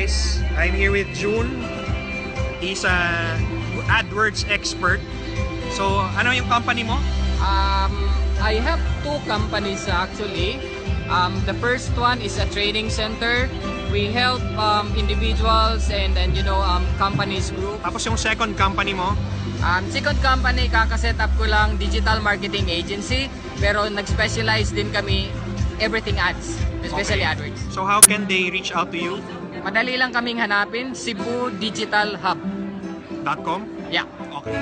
guys, I'm here with June. He's a AdWords expert. So, ano yung company mo? I have two companies actually. The first one is a training center. We help individuals and companies group. Tapos yung second company mo? Second company, kakaset up ko lang digital marketing agency. Pero nag-specialize din kami everything ads, especially AdWords. So how can they reach out to you? Madali lang kaming hanapin, Cebu Digital Hub. .com? Yeah. Okay.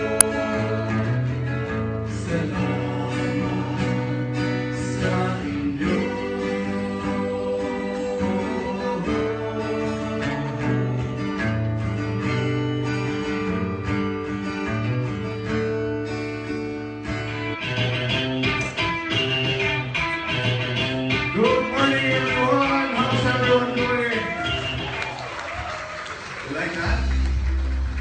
Good morning, everyone. How's everyone doing? You like that?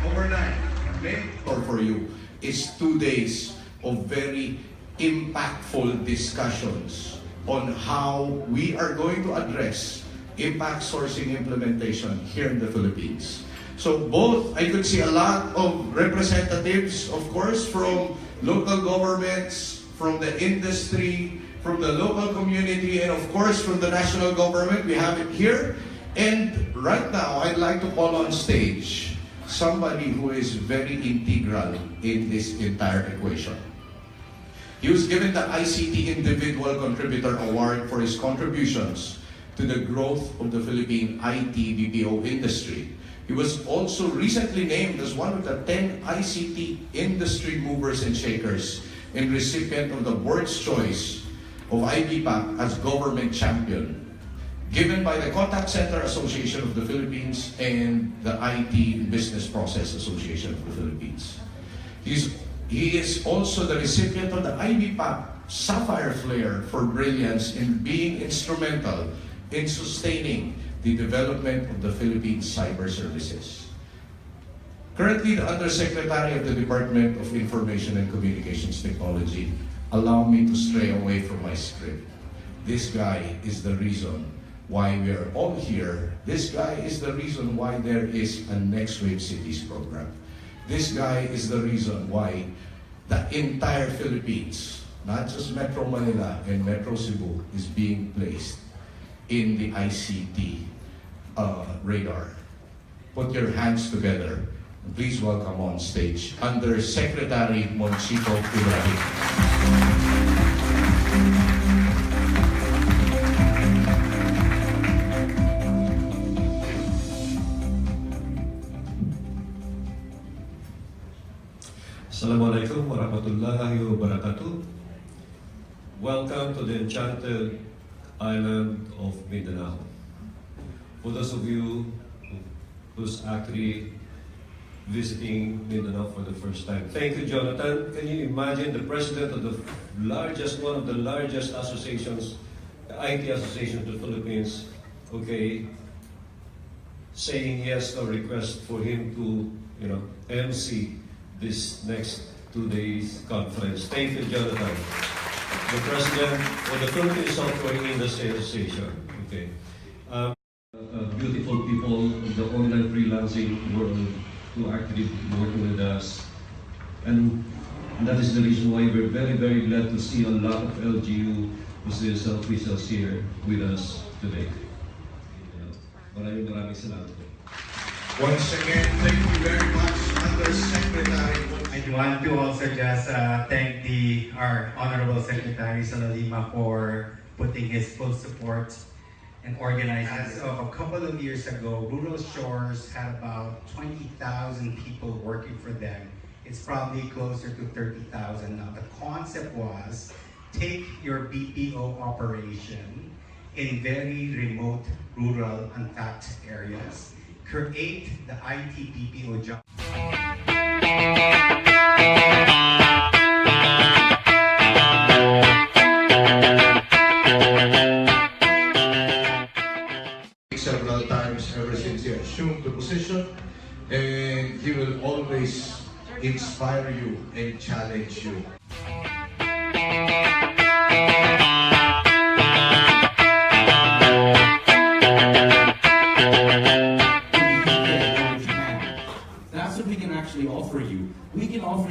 Overnight, okay? For you is 2 days of very impactful discussions on how we are going to address impact sourcing implementation here in the Philippines. So both, I could see a lot of representatives, of course, from local governments, from the industry, from the local community, and of course from the national government. We have it here. And right now, I'd like to call on stage somebody who is very integral in this entire equation. He was given the ICT Individual Contributor Award for his contributions to the growth of the Philippine IT BPO industry. He was also recently named as one of the 10 ICT industry movers and shakers and recipient of the Board's Choice of IBPAC as Government Champion, given by the Contact Center Association of the Philippines and the IT Business Process Association of the Philippines. He is also the recipient of the IBPAC Sapphire Flare for brilliance in being instrumental in sustaining the development of the Philippine Cyber Services. Currently, the Undersecretary of the Department of Information and Communications Technology. Allow me to stray away from my script. This guy is the reason why we are all here. This guy is the reason why there is a Next Wave Cities program. This guy is the reason why the entire Philippines, not just Metro Manila and Metro Cebu, is being placed in the ICT radar. Put your hands together. Please welcome on stage Undersecretary MONCHITO IBRAHIM. Assalamualaikum warahmatullahi wabarakatuh. Welcome to the enchanted island of Mindanao. For those of you who's actually visiting Mindanao for the first time. Thank you, Jonathan. Can you imagine the president of one of the largest associations, the IT Association of the Philippines, okay, saying yes to a request for him to, MC this next 2 days conference. Thank you, Jonathan. The president of the Philippine Software Industry Association. Okay. Beautiful people of the online freelancing world who are actually working with us. And that is the reason why we're very, very glad to see a lot of LGU officials here with us today. Maraming salamat po. Once again, thank you very much, Undersecretary. I want to also just thank our Honorable Secretary Salalima for putting his full support and organizing. As of a couple of years ago, Rural Shores had about 20,000 people working for them. It's probably closer to 30,000 now. The concept was, take your BPO operation in very remote, rural, untapped areas, create the IT BPO job. Several times ever since he assumed the position, and he will always inspire you and challenge you.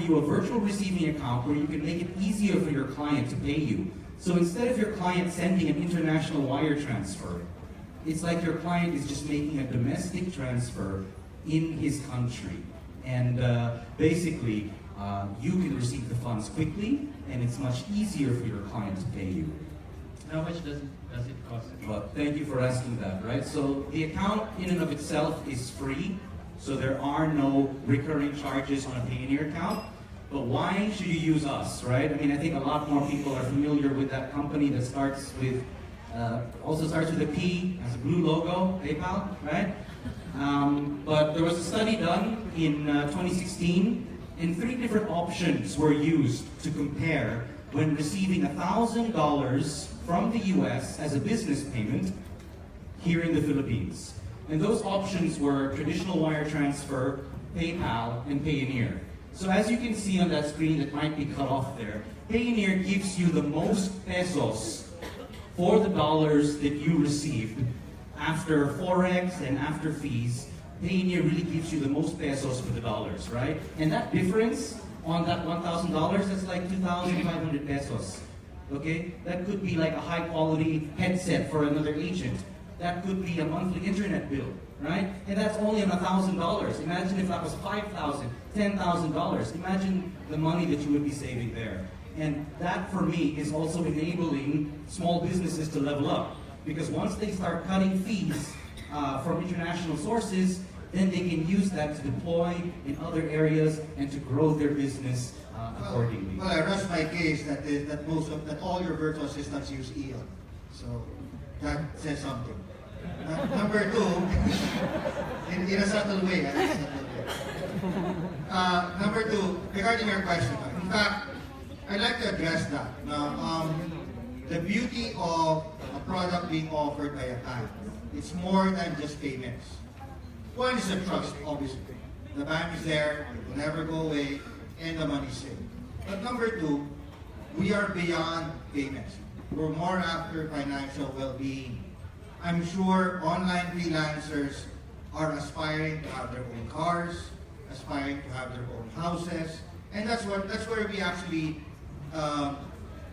you a virtual receiving account where you can make it easier for your client to pay you. So instead of your client sending an international wire transfer, it's like your client is just making a domestic transfer in his country. And basically, you can receive the funds quickly, and it's much easier for your client to pay you. How much does it cost? Well, thank you for asking that, right? So the account in and of itself is free, so there are no recurring charges on a Payoneer account. But why should you use us, right? I mean, I think a lot more people are familiar with that company that starts with, also starts with a P, has a blue logo, PayPal, right? But there was a study done in 2016, and 3 different options were used to compare when receiving $1,000 from the US as a business payment here in the Philippines. And those options were traditional wire transfer, PayPal, and Payoneer. So as you can see on that screen that might be cut off there, Payoneer gives you the most pesos for the dollars that you received after Forex and after fees. Payoneer really gives you the most pesos for the dollars, right? And that difference on that $1,000, that's like 2,500 pesos. Okay? That could be like a high quality headset for another agent. That could be a monthly internet bill, right? And that's only on $1,000. Imagine if that was $5,000, $10,000. Imagine the money that you would be saving there. And that, for me, is also enabling small businesses to level up. Because once they start cutting fees from international sources, then they can use that to deploy in other areas and to grow their business accordingly. Well, I rest my case that all your virtual assistants use EON. So that says something. Number 2, in a subtle way. Number 2, regarding your question, in fact, I'd like to address that. Now, the beauty of a product being offered by a bank, it's more than just payments. One is the trust, obviously. The bank is there, it will never go away, and the money's safe. But number 2, we are beyond payments. We're more after financial well-being. I'm sure online freelancers are aspiring to have their own cars, aspiring to have their own houses, and that's where we actually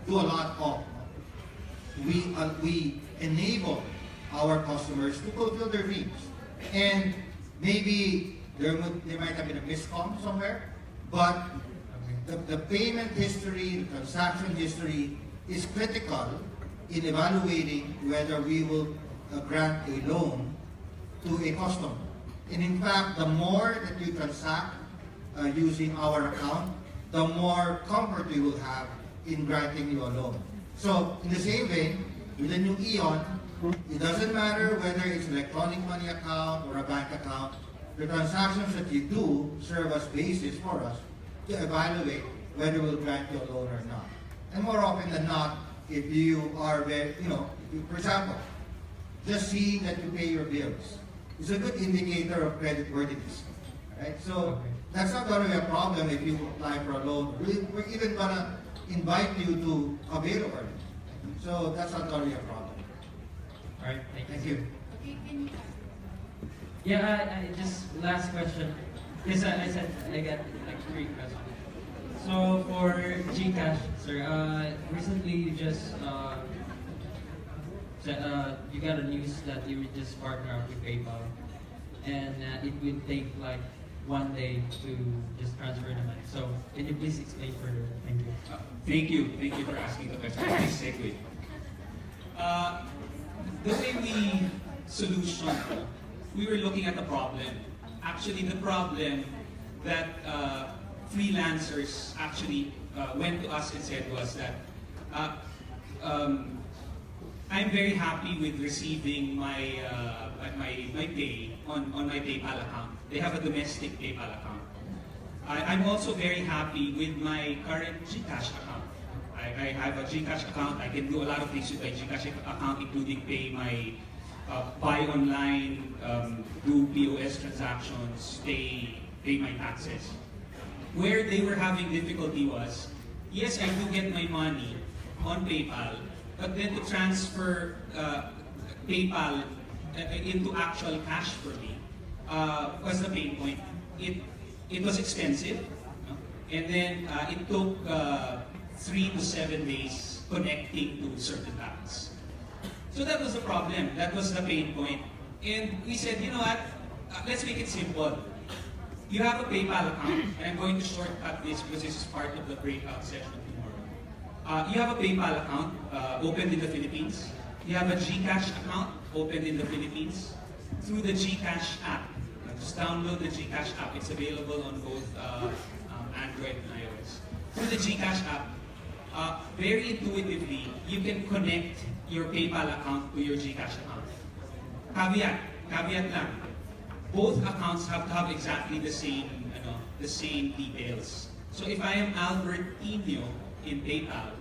do a lot of. We enable our customers to fulfill their dreams, and maybe there might have been a miscom somewhere, but the payment history, the transaction history is critical in evaluating whether we will grant a loan to a customer. And in fact, the more that you transact using our account, the more comfort we will have in granting you a loan. So, in the same vein, with the new EON, it doesn't matter whether it's an electronic money account or a bank account, the transactions that you do serve as basis for us to evaluate whether we'll grant you a loan or not. And more often than not, if you are very, for example, just seeing that you pay your bills is a good indicator of creditworthiness, right? So that's not going to be a problem if you apply for a loan. We're even going to invite you to avail of our loan. So that's not going to be a problem. All right, Thank you. Okay, can you Yeah, I just last question. Because I said I got like 3 questions. So for GCASH, sir, recently you just you got a news that you would just partner up with PayPal, and it will take like 1 day to just transfer the money. So can you please explain further? Thank you. Thank you for asking the question. Nice segue. The way we solution, we were looking at the problem. Actually, the problem that freelancers actually went to us and said was that I'm very happy with receiving my my pay on my PayPal account. They have a domestic PayPal account. I'm also very happy with my current GCash account. I have a GCash account. I can do a lot of things with my GCash account, including pay my buy online, do POS transactions, pay my taxes. Where they were having difficulty was, yes, I do get my money on PayPal, but then to transfer PayPal into actual cash for me was the pain point. It was expensive. And then it took 3 to 7 days connecting to certain banks. So that was the problem. That was the pain point. And we said, you know what? Let's make it simple. You have a PayPal account, and I'm going to shortcut this because this is part of the breakout session tomorrow. You have a PayPal account opened in the Philippines. You have a GCASH account opened in the Philippines through the GCASH app. Just download the GCASH app. It's available on both Android and iOS. Through the GCASH app, very intuitively, you can connect your PayPal account to your GCash account. Caveat lang. Both accounts have to have exactly the same details. So if I am Albert Pino in PayPal,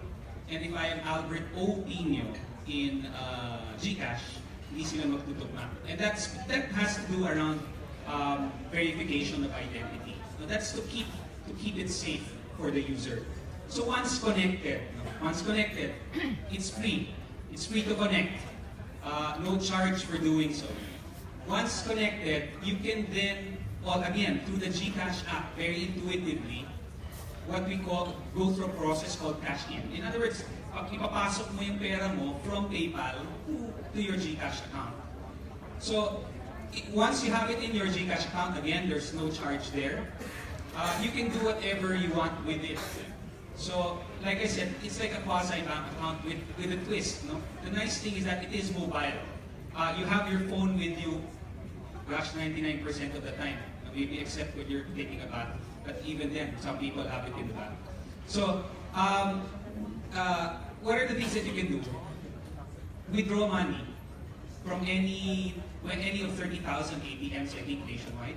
and if I am Albert O. Pino in GCash, hindi sila magtutugma. And that has to do around verification of identity. So that's to keep it safe for the user. So once connected, it's free. It's free to connect. No charge for doing so. Once connected, you can then, again, through the GCash app, very intuitively, what we call, go through a process called cash in. In other words, ipapasok mo yung pera mo from PayPal to your GCash account. So, once you have it in your GCash account, again, there's no charge there. You can do whatever you want with it. So, like I said, it's like a quasi-bank account with a twist. No? The nice thing is that it is mobile. You have your phone with you, gosh, 99% of the time. Maybe except when you're taking a bath. But even then, some people have it in the bath. So, what are the things that you can do? Withdraw money from any of 30,000 ATMs, I think, nationwide.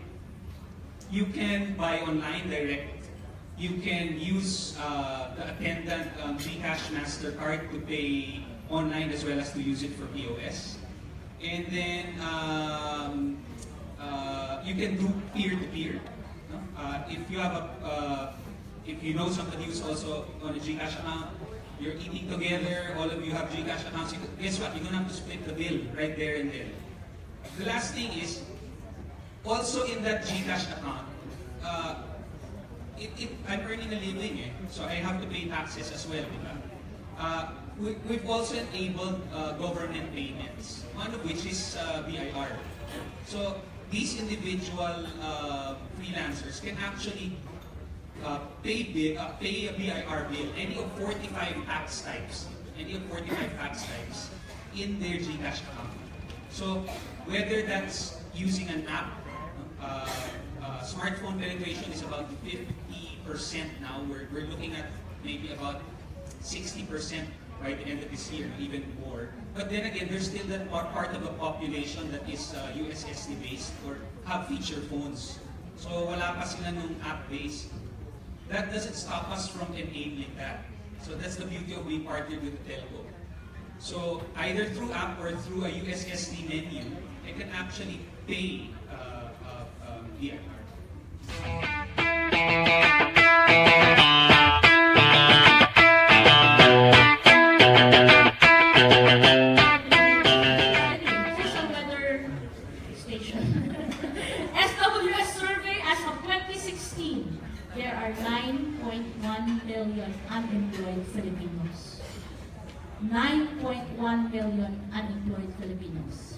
You can buy online direct. You can use the attendant GCash MasterCard to pay online as well as to use it for POS. And then you can do peer-to-peer. No? If you know somebody who's also on a GCash account, you're eating together, all of you have GCash accounts, guess what? You don't have to split the bill right there and then. The last thing is, also in that GCash account, I'm earning a living, so I have to pay taxes as well. We've also enabled government payments, one of which is BIR. So these individual freelancers can actually pay a BIR bill, any of 45 tax types, in their GCash account. So whether that's using an app, smartphone penetration is about 50% now. We're looking at maybe about 60% by the end of this year, even more. But then again, there's still that part of the population that is USSD based or have feature phones. So wala pa sila nung app-based. That doesn't stop us from enabling that. So that's the beauty of being partnered with the telco. So either through app or through a USSD menu, they can actually pay via card. Unemployed Filipinos. 9.1 million unemployed Filipinos.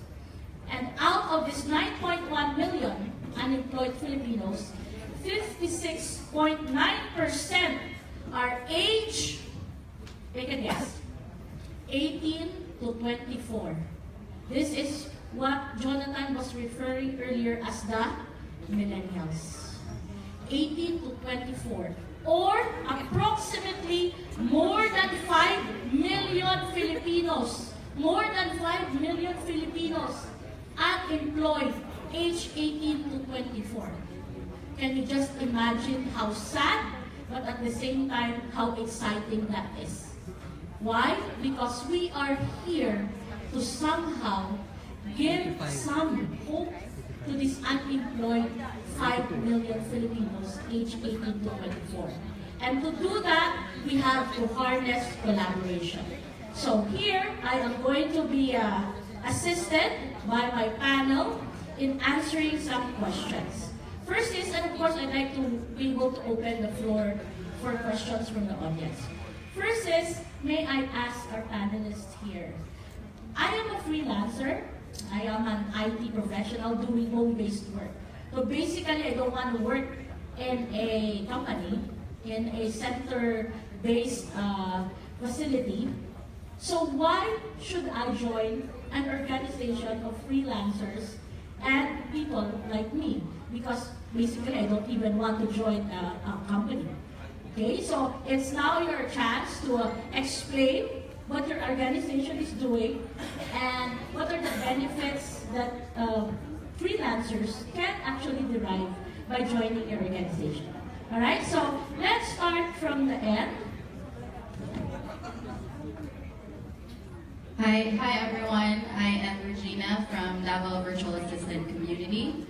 And out of this 9.1 million unemployed Filipinos, 56.9% are age, take a guess, 18 to 24. This is what Jonathan was referring earlier as the millennials. 18 to 24. Or approximately more than 5 million Filipinos, unemployed, age 18 to 24. Can you just imagine how sad, but at the same time, how exciting that is? Why? Because we are here to somehow give some hope to these unemployed 5 million Filipinos aged 18 to 24. And to do that, we have to harness collaboration. So here, I am going to be assisted by my panel in answering some questions. First is, and of course, I'd like to be able to open the floor for questions from the audience. First is, may I ask our panelists here, I am a freelancer. I am an IT professional doing home-based work. So basically, I don't want to work in a company, in a center-based facility. So why should I join an organization of freelancers and people like me? Because basically, I don't even want to join a company. Okay, so it's now your chance to explain what your organization is doing and what are the benefits that freelancers can actually derive by joining your organization. All right, so let's start from the end. Hi everyone, I am Regina from Davao Virtual Assistant Community.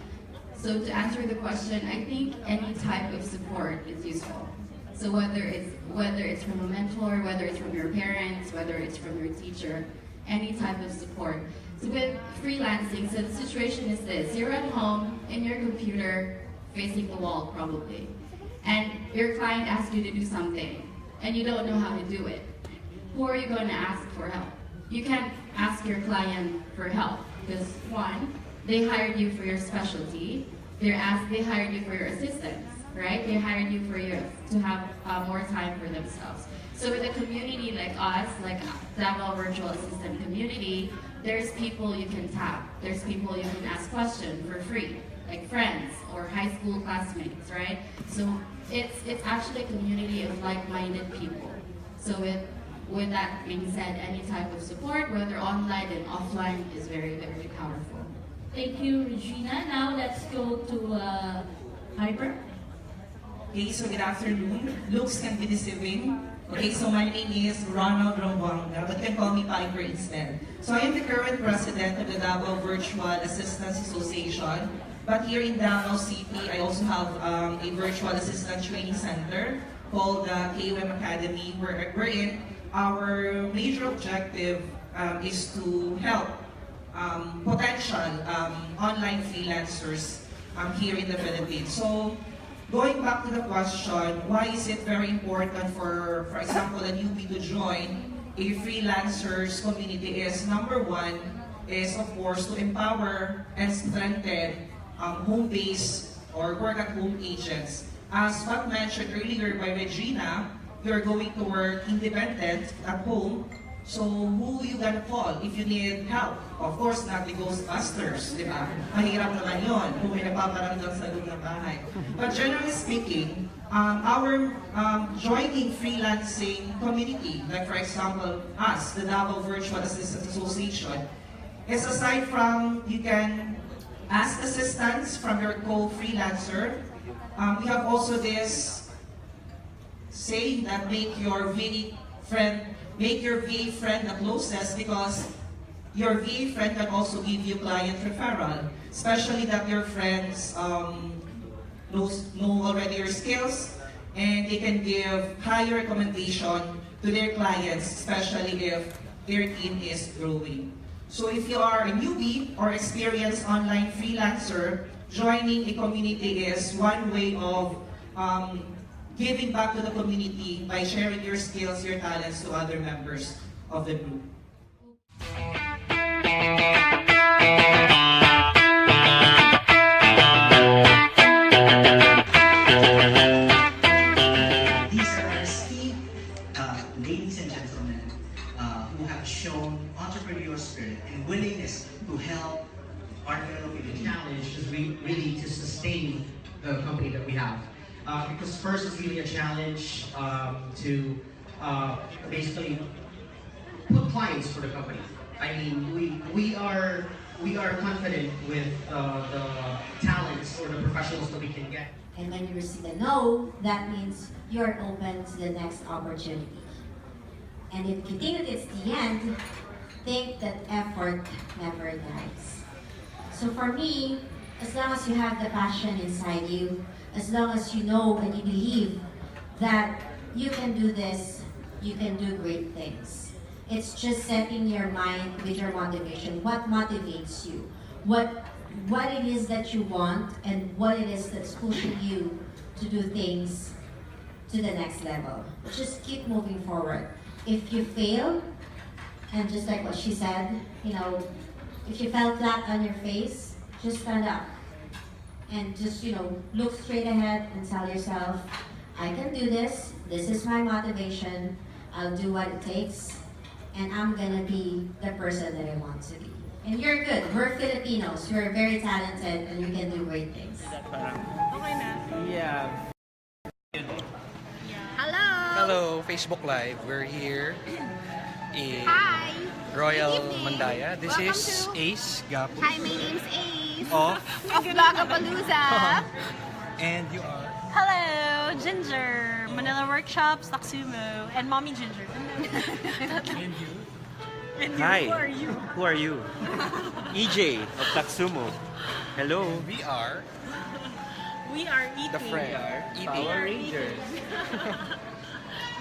So to answer the question, I think any type of support is useful. So whether it's from a mentor, whether it's from your parents, whether it's from your teacher, any type of support. So with freelancing, so the situation is this: you're at home in your computer, facing the wall probably, and your client asks you to do something, and you don't know how to do it. Who are you going to ask for help? You can't ask your client for help because one, they hired you for your specialty. They hired you for your assistance, right? They hired you to have more time for themselves. So with a community like us, like Davao Virtual Assistant Community, there's people you can tap. There's people you can ask questions for free, like friends or high school classmates, right? So it's actually a community of like-minded people. So with that being said, any type of support, whether online and offline, is very, very powerful. Thank you, Regina. Now let's go to Hyper. Okay, so good afternoon. Looks can be deceiving. Okay, so my name is Ronald RAMBOANGA, but you can call me Piper instead. So I am the current president of the Davao Virtual Assistance Association. But here in Davao City, I also have a virtual assistant training center called the KUM Academy, wherein our major objective is to help potential online freelancers here in the Philippines. So, going back to the question, why is it very important for example, a newbie to join a freelancers community is, number one, is of course to empower and strengthen home-based or work-at-home agents. As what mentioned earlier by Regina, you're going to work independent at home. So, who you gonna call if you need help? Of course, not the Ghostbusters, di ba? Mahirap naman yun kung may napaparamdam sa loob ng bahay. But generally speaking, our joining freelancing community, like for example, us, the Davao Virtual Assistance Association, is aside from you can ask assistance from your co-freelancer, we have also this saying that make your VA friend the closest, because your VA friend can also give you client referral, especially that your friends know already your skills and they can give higher recommendation to their clients, especially if their team is growing. So if you are a newbie or experienced online freelancer, joining a community is one way of giving back to the community by sharing your skills, your talents to other members of the group. These are our esteemed ladies and gentlemen who have shown entrepreneurial spirit and willingness to help our Philippine challenge is really to sustain the company that we have. Because first, it's really a challenge to basically put clients for the company. I mean, we are confident with the talents or the professionals that we can get. And when you receive a no, that means you're open to the next opportunity. And if you think that it's the end, think that effort never dies. So for me, as long as you have the passion inside you, as long as you know and you believe that you can do this, you can do great things. It's just setting your mind with your motivation. What motivates you? What what it is that you want and what it is that's pushing you to do things to the next level. Just keep moving forward. If you fail, and just like what she said, you know, if you fell flat on your face, just stand up. And just, you know, look straight ahead and tell yourself, I can do this. This is my motivation. I'll do what it takes. And I'm gonna be the person that I want to be. And you're good. We're Filipinos. You're very talented and you can do great things. Okay na. Yeah. Hello! Hello, Facebook Live. We're here in Hi! Royal Good evening. Mandaya. This Welcome is to- Ace Gapu. Hi, my name's Ace. Of? Of Vlogapalooza. And you are? Hello, Ginger, Manila Workshops, Taksumo, and Mommy Ginger. And you? And you, Hi. who are you? Who are you? EJ of Taksumo. Hello. We are We are eating. the friend. Power Rangers.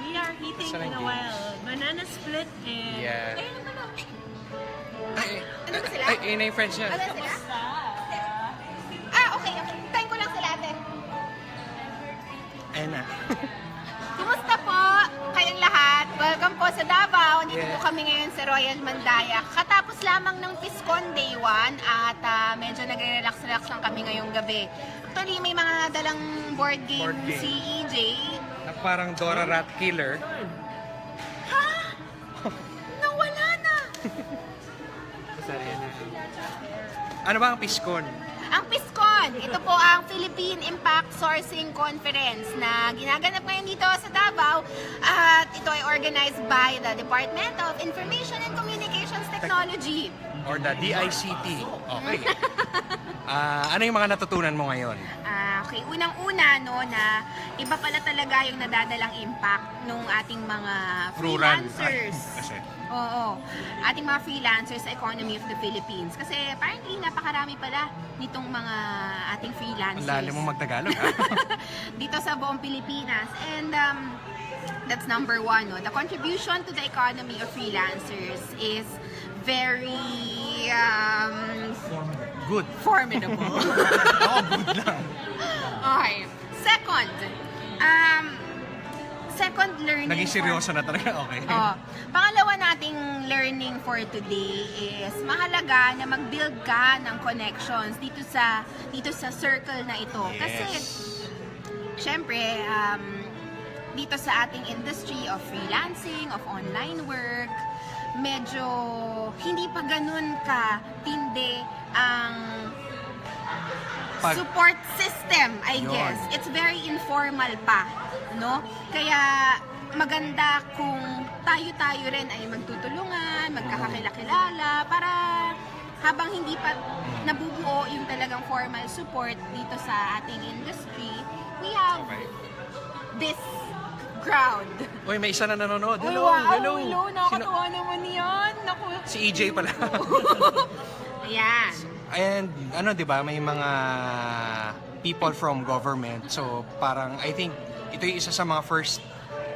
We are eating Saan in a ang while. Banana split and... Yeah. Ayun naman ang... Ano ba sila? Ay, yun na yung friends niya. Ano sila? Kamusta? Okay. Tayo ko lang sila ate. Ayan na. Kumusta po kayong lahat? Welcome po sa Davao. Dito Yeah. po kami ngayon sa Royal Mandaya. Katapos lamang ng Piskon Day 1 at medyo nagre-relax-relax lang kami ngayong gabi. Actually, may mga dalang board game, Board game. si EJ. Na parang Dora Rat Killer. Ha? Nawala na! Ano ba ang Piskon? Ang Piskon, ito po ang Philippine Impact Sourcing Conference na ginaganap ngayon dito sa Davao at ito ay organized by the Department of Information and Communications Technology. Or the DICT. Okay. Ano yung mga natutunan mo ngayon? Okay, unang-una no na iba pala talaga yung nadadalang impact nung ating mga Rural. freelancers. Kasi. Oo. Ating mga freelancers sa economy of the Philippines. Kasi apparently napakarami pala nitong mga ating Ang freelancers. lalim mo magtagalog. Dito sa buong Pilipinas. And that's number one. No? The contribution to the economy of freelancers is very Good. formidable. Oo, good lang. Okay. Second learning. Naging seryoso na talaga. Okay. Pangalawa nating learning for today is mahalaga na mag-build ka ng connections dito sa circle na ito. Yes. Kasi syempre dito sa ating industry of freelancing, of online work, medyo hindi pa ganun ka tindi ang support system, I Yun. guess. It's very informal pa, no? Kaya maganda kung tayo-tayo rin ay magtutulungan, magkakakilala para habang hindi pa nabubuo yung talagang formal support dito sa ating industry, we have this crowd. Uy, may isa na nanonood. Uy, Hello, wow, hello. Nakakatawa naman yan. Naku. Si EJ pala. Ayan. And ano, 'di ba, may mga people from government. So, parang I think ito yung isa sa mga first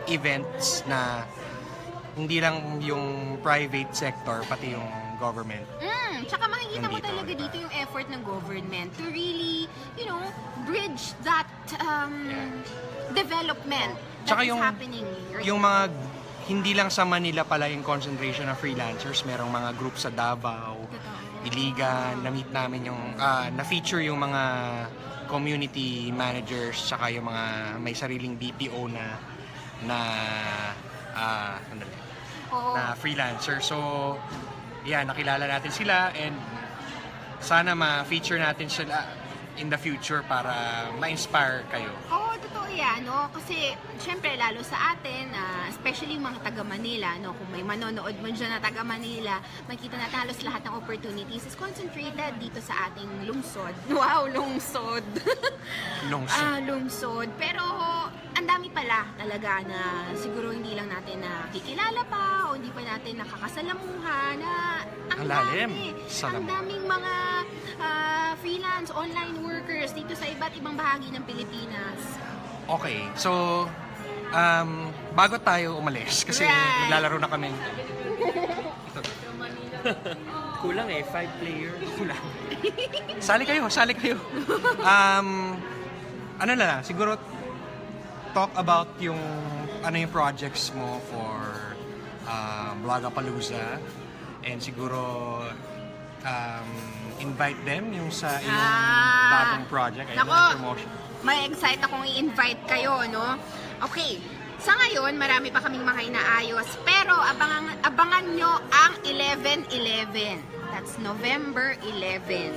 events na hindi lang yung private sector, pati yung government. Tsaka makikita mo Nandito, talaga diba? dito yung effort ng government to really, bridge that development that Tsaka is yung- happening right Yung now. mga hindi lang sa Manila pala yung concentration ng freelancers, merong mga group sa Davao, Iligan, na-meet namin yung, na-feature yung mga community managers, tsaka yung mga may sariling BPO na freelancer. So, yeah, nakilala natin sila and sana ma-feature natin sila in the future para ma-inspire kayo. Oo, totoo yan, no? Kasi, syempre, lalo sa atin, especially yung mga taga-Manila, no? Kung may manonood mo dyan na taga-Manila, makikita natin halos lahat ng opportunities is concentrated dito sa ating lungsod. Wow, lungsod! Lungsod. Pero, ang dami pala talaga na siguro hindi lang natin nakikilala pa o hindi pa natin nakakasalamuhan na ang dami. Ang daming mga freelance, online workers dito sa iba't ibang bahagi ng Pilipinas. Okay, so bago tayo umalis kasi Right. naglalaro na kami. Kulang eh, 5 players. Kulang. Sali kayo. Ano na lang, siguro talk about yung projects mo for Vlogapalooza, and siguro invite them yung sa iyong bagong project, promotion. May excite akong i-invite kayo, no? Okay, sa ngayon, marami pa kaming mga inaayos, pero abangan nyo ang 11/11. That's November 11.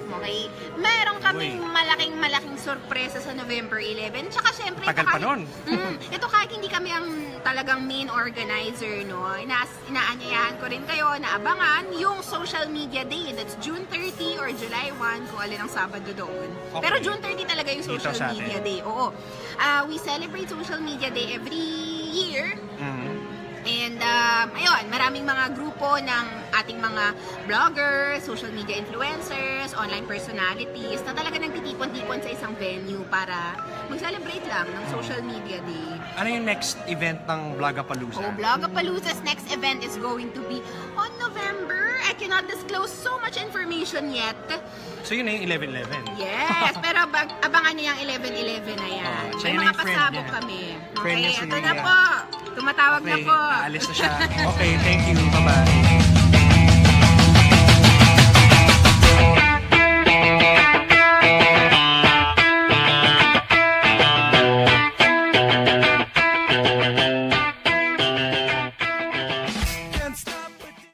Okay? Meron kaming malaking sorpresa sa November 11. Tsaka syempre, tagal pa nun. Ito kahit hindi kami ang talagang main organizer, no? Inaanyayahan ko rin kayo na abangan yung social media day. That's June 30 or July 1, kung alin ang Sabado doon. Okay. Pero June 30 talaga yung social media day. Oo. We celebrate social media day every year. And ayun, maraming mga grupo ng ating mga vloggers, social media influencers, online personalities na talaga nagtitipon-tipon sa isang venue para mag-celebrate lang ng social media day. Ano yung next event ng Vlogapalooza? Vlogapalooza's next event is going to be on November. I cannot disclose so much information yet. So yun na yung 11/11? Yes, pero abangan niyo yung 11/11 na yan. May mga pasabog kami. Okay, ito na po. Tumatawag na po. Aalis na siya. Okay, thank you. Bye-bye.